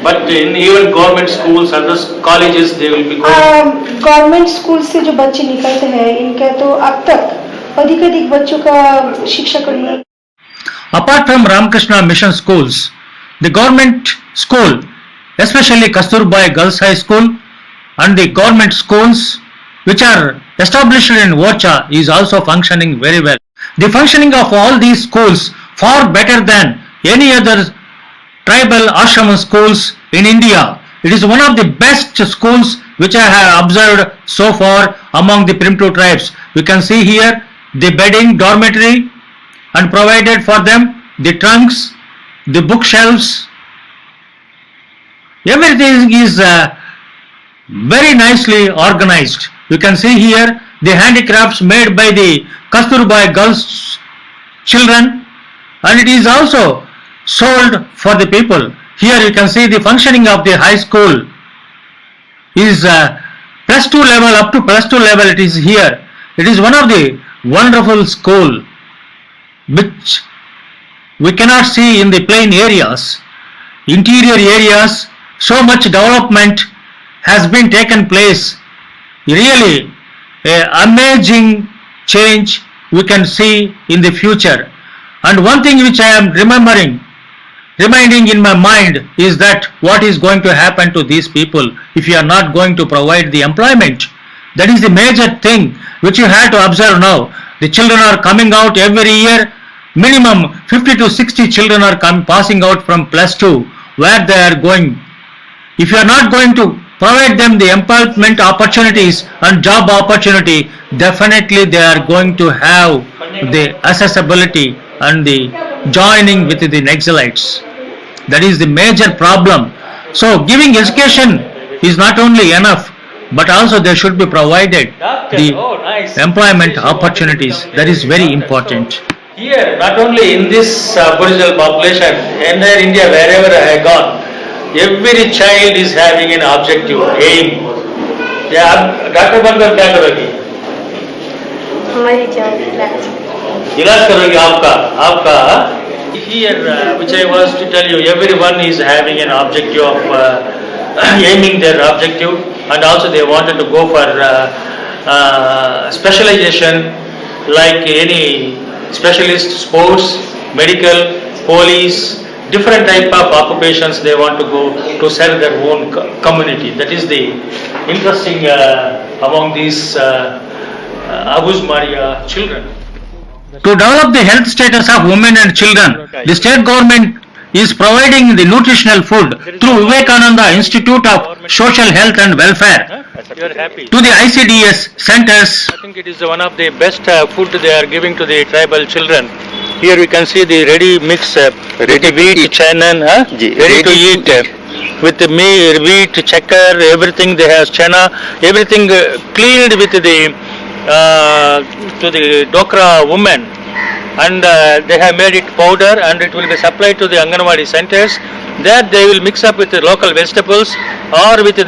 but in even government schools, other colleges, they will be going. Government school से जो बच्चे निकलते हैं, इनका तो अब तक अधिक बच्चों का शिक्षा करना। Apart from Ramakrishna Mission schools, the government school, especially Kasturbai Girls High School and the government schools which are established in Vocha is also functioning very well. The functioning of all these schools far better than any other tribal ashram schools in India. It is one of the best schools which I have observed so far among the primitive tribes. We can see here the bedding, dormitory, and provided for them the trunks, the bookshelves. Everything is very nicely organized. You can see here the handicrafts made by the Kasturbai girls children, and it is also sold for the people. Here you can see the functioning of the high school is +2 level, up to +2 level it is here. It is one of the wonderful school which we cannot see in the plain areas. Interior areas, so much development has been taken place. Really amazing change we can see in the future. And one thing which I am reminding in my mind is that what is going to happen to these people if you are not going to provide the employment. That is the major thing which you have to observe now. The children are coming out every year, minimum 50 to 60 children are passing out from +2. Where they are going? If you are not going to provide them the employment opportunities and job opportunity, definitely they are going to have the accessibility and the joining with the Naxalites. That is the major problem. So giving education is not only enough, but also there should be provided the employment opportunities. That is very important. Here, not only in this Aboriginal population, entire India, wherever I have gone, every child is having an objective, aim. Doctor बनकर क्या करोगी? हमारी इलाज करोगी आपका here which I was to tell you, everyone is having an objective of aiming their objective, and also they wanted to go for specialization like any specialist, sports, medical, police, different type of occupations they want to go to serve their own community. That is the interesting among these Abuz Maria children. To develop the health status of women and children, the state government is providing the nutritional food through Vivekananda Institute of Social Health and Welfare You are happy. to the ICDS centers. I think it is one of the best food they are giving to the tribal children. Here we can see the ready mix, ready wheat, chana, ji, ready to ready eat. with the wheat, checker, everything they have, chana, everything cleaned with the to the Dokra women, and they have made it powder, and it will be supplied to the Anganwadi centers. There they will mix up with the local vegetables, or with the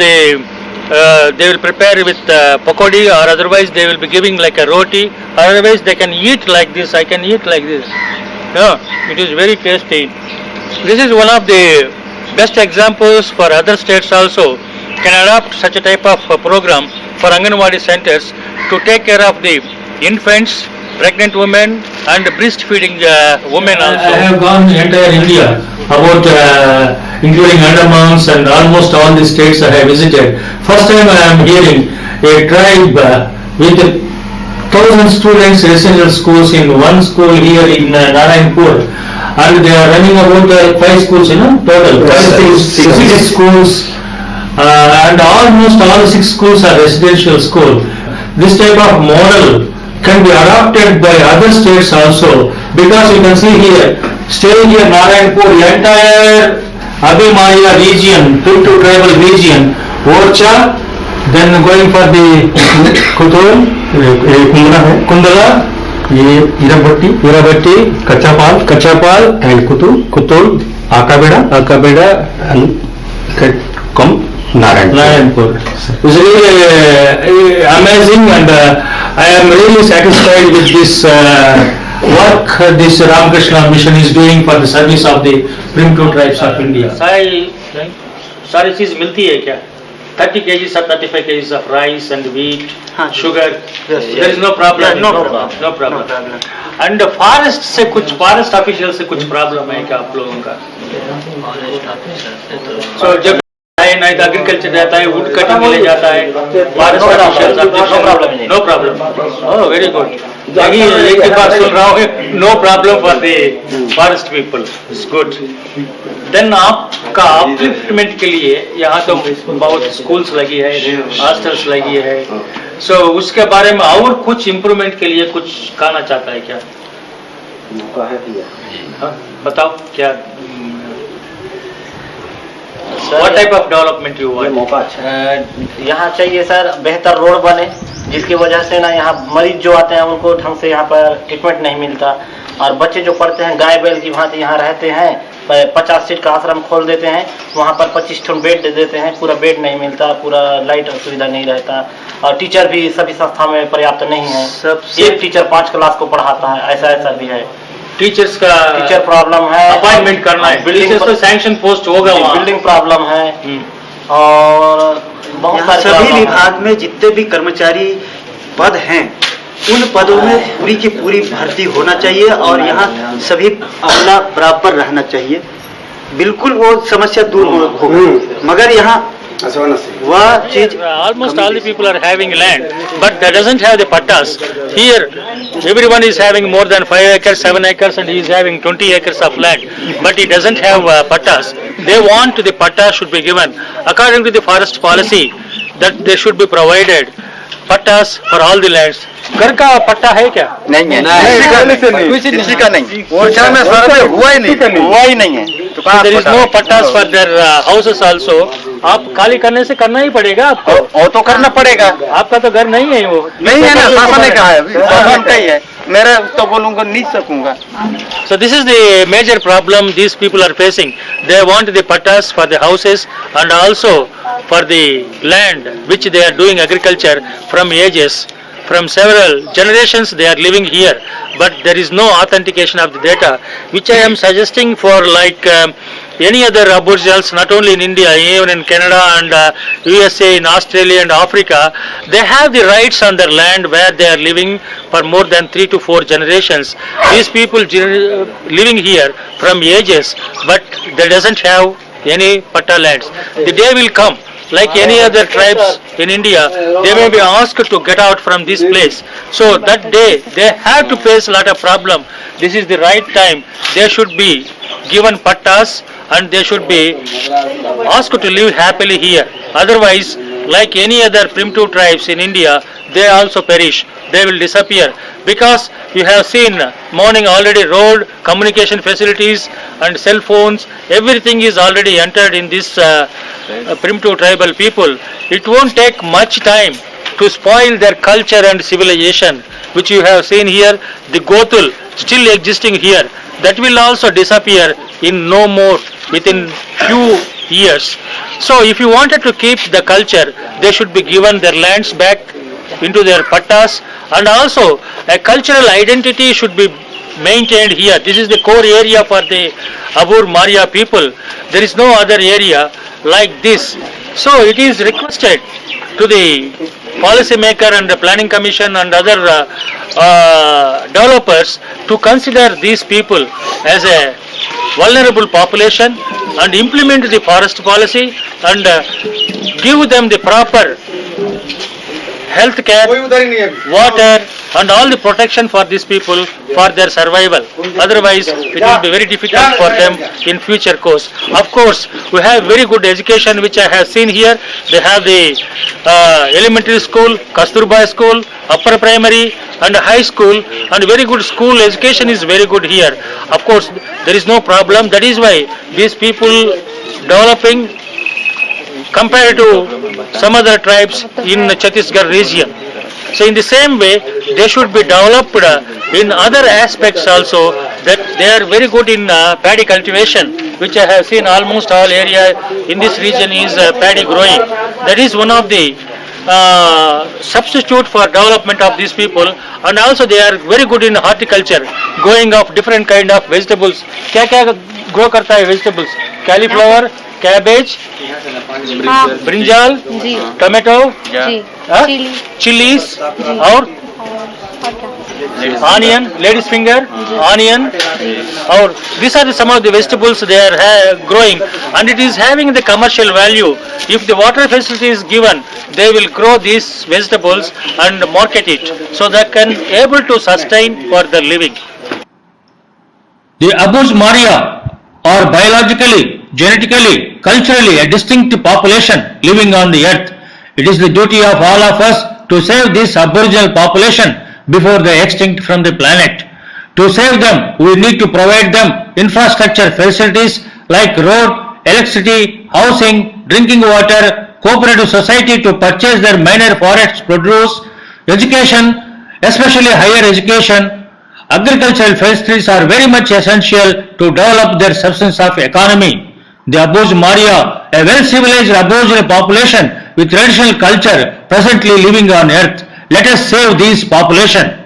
they will prepare with pakodi, or otherwise they will be giving like a roti, or otherwise they can eat like this. I can eat like this. Yeah, it is very tasty. This is one of the best examples for other states also can adopt such a type of program for Anganwadi centers to take care of the infants, pregnant women, and breastfeeding women also. I have gone entire India, about including Andamans and almost all the states I have visited. First time I am hearing a tribe with 1,000 students residential schools in one school here in Narayanpur, and they are running about 5 schools, total. Six schools, and almost all 6 schools are residential school. This type of model can be adopted by other states also, because you can see here, staying here Narayanpur, entire Abhimaya region, Tuntu tribal region, Orcha, then going for the Kutul, Kundala, Irabatti, Kachapal, and Kutul, Akabeda, and Narayanpur. It's really amazing, and I am really satisfied with this work this Ramakrishna Mission is doing for the service of the primitive tribes of India. सारी चीज मिलती है क्या? 30 kgs or 35 kgs of rice and wheat, sugar. There is no problem. No problem. And forest से कुछ forest official से कुछ problem है क्या आप लोगों का? So जब नहीं तो एग्रीकल्चर रहता है, वुड कटिंग के लिए जाता है, forest official, no problem. Oh very good. एक ही बात सुन रहा हूँ, no problem for the forest people. It's good. Then आपका अपलिफ्टमेंट के लिए यहाँ तो बहुत स्कूल्स लगी है, हॉस्टल्स लगी है, सो उसके बारे में और कुछ इम्प्रूवमेंट के लिए कुछ कहना चाहता है क्या? बताओ क्या? What type of development you want? यहाँ चाहिए सर बेहतर रोड बने, जिसकी वजह से ना यहाँ मरीज जो आते हैं उनको ढंग से यहाँ पर ट्रीटमेंट नहीं मिलता, और बच्चे जो पढ़ते हैं गाय बैल की भांति यहाँ रहते हैं, 50 सीट का आश्रम खोल देते हैं, वहाँ पर 25 टन बेड दे देते हैं, पूरा बेड नहीं मिलता, पूरा लाइट सुविधा नहीं रहता, और टीचर भी सभी संस्था में पर्याप्त नहीं है. एक टीचर 5 क्लास को पढ़ाता है, ऐसा भी है. टीचर्स का टीचर प्रॉब्लम है, अपॉइंटमेंट करना है, बिल्डिंग तो सैंक्शन पोस्ट होगा वहाँ, बिल्डिंग प्रॉब्लम है, और बहुत सारे सभी विभाग में जितने भी कर्मचारी पद हैं उन पदों में पूरी की पूरी भर्ती होना चाहिए, और यहाँ सभी अपना बराबर रहना चाहिए. बिल्कुल वो समस्या दूर होगी, मगर यहाँ वह चीज. Almost all the people are having land, but that doesn't have the pattas. Here, everyone is having more than 5 acres, 7 acres, and he is having 20 acres of land, but he doesn't have pattas. They want the patta should be given according to the forest policy, that they should be provided pattas for all the lands. घर का पट्टा है क्या? नहीं है, किसी का नहीं. ओरछा में सर्वे हुआ ही नहीं है. There is no pattas for their houses also. आप खाली करने से करना ही पड़ेगा आपको. वो तो करना पड़ेगा. आपका तो घर नहीं है, वो नहीं है ना, शासन ने कहा है, शासन का ही है. मेरा तो बोलूंगा नहीं सकूंगा. So this is the major problem these people are facing. They want the pattas for the houses and also for the land which they are doing agriculture from ages. From several generations they are living here, but there is no authentication of the data, which I am suggesting for like any other aboriginals, not only in India, even in Canada and USA, in Australia and Africa. They have the rights on their land where they are living for more than 3 to 4 generations. These people living here from ages, but they doesn't have any patta lands. The day will come, like any other tribes in India, they may be asked to get out from this place. So that day they have to face a lot of problem. This is the right time. They should be given pattas and they should be asked to live happily here. Otherwise like any other primitive tribes in India, they also perish. They will disappear because you have seen morning already road, communication facilities and cell phones, everything is already entered in this primitive tribal people. It won't take much time to spoil their culture and civilization, which you have seen here, the Gothul still existing here, that will also disappear in no more within few years. So if you wanted to keep the culture, they should be given their lands back into their pattas, and also a cultural identity should be maintained here. This is the core area for the Abur Maria people. There is no other area like this. So it is requested to the policy maker and the planning commission and other developers to consider these people as a vulnerable population and implement the forest policy and give them the proper health care, water and all the protection for these people for their survival. Otherwise, it will be very difficult for them in future course. Of course, we have very good education which I have seen here. They have the elementary school, Kasturba school, upper primary and high school, and very good school education is very good here. Of course, there is no problem. That is why these people developing compared to some other tribes in the Chhattisgarh region. So in the same way, they should be developed in other aspects also, that they are very good in paddy cultivation, which I have seen almost all area in this region is paddy growing. That is one of the substitute for development of these people, and also they are very good in horticulture, growing of different kind of vegetables. क्या grow करता है vegetables? Cauliflower, cabbage, brinjal, tomato, chilies और onion, lady's finger, onion, or these are some of the vegetables they are growing, and it is having the commercial value. If the water facility is given, they will grow these vegetables and market it, so they can able to sustain for their living. The Abuz Maria are biologically, genetically, culturally a distinct population living on the earth. It is the duty of all of us to save this aboriginal population before they extinct from the planet. To save them, we need to provide them infrastructure facilities like road, electricity, housing, drinking water, cooperative society to purchase their minor forest produce, education, especially higher education. Agricultural facilities are very much essential to develop their substance of economy. The Abuz Maria, a well-civilized Aboriginal population with traditional culture presently living on earth. Let us save this population.